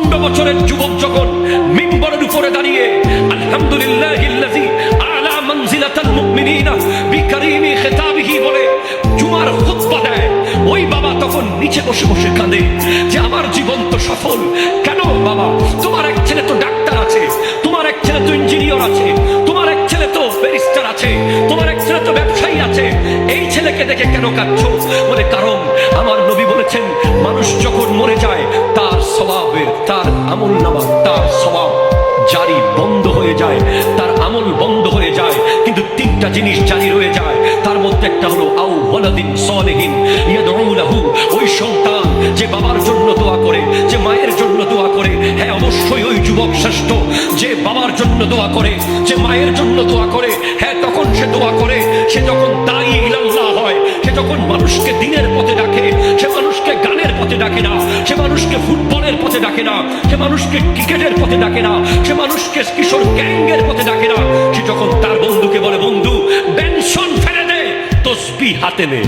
15 বছরের যুবক যখন মিম্বরের উপরে দাঁড়িয়ে আলহামদুলিল্লাহিল্লাযী আলা মানজিলাতাল মুমিনিনা বিকারিমি খিতাবিহি বলে জুমার খুতবা দেয়, ওই বাবা তখন নিচে বসে বসে কাঁদে যে আমার জীবন তো সফল। কেন বাবা? তোমার এক ছেলে তো ডাক্তার আছে, তোমার এক ছেলে তো ইঞ্জিনিয়ার আছে, তোমার এক ছেলে তো ব্যারিস্টার আছে, তোমার এক ছেলে তো ব্যবসায়ী আছে, এই ছেলেকে দেখে কেন কাঁদছো? বলে কারণ আমার নবী বলেছেন মানুষ যখন মরে যায় তার সওয়াবের, তার আমল নামা, তার সওয়াব জারি বন্ধ হয়ে যায়, তার আমল বন্ধ হয়ে যায়, কিন্তু তিনটা জিনিস জারি রয়ে যায়। তার মধ্যে একটা হলো আউ ওয়ালাদিন সালিহিন ইয়াদউ লাহু, ওই সন্তান যে বাবার জন্য দোয়া করে, যে মায়ের জন্য দোয়া করে। হ্যাঁ, অবশ্যই ওই যুবক শ্রেষ্ঠ যে বাবার জন্য দোয়া করে, যে মায়ের জন্য দোয়া করে। হ্যাঁ, তখন সে দোয়া করে, সে যখন দাঈ ইলাল্লাহ হয়, সে যখন মানুষকে দ্বীনের পথে ডাকে, সে মানুষকে গানের পথে ডাকে না, সে মানুষকে ফুটবলের পথে ডাকে না, সে মানুষকে ক্রিকেটের পথে ডাকে না, সে মানুষকে কিশোর গ্যাংয়ের পথে ডাকে না। সে যখন তার বন্ধুকে বলে বন্ধু বেনশন ফেলে দে, তসবিহ হাতে নে।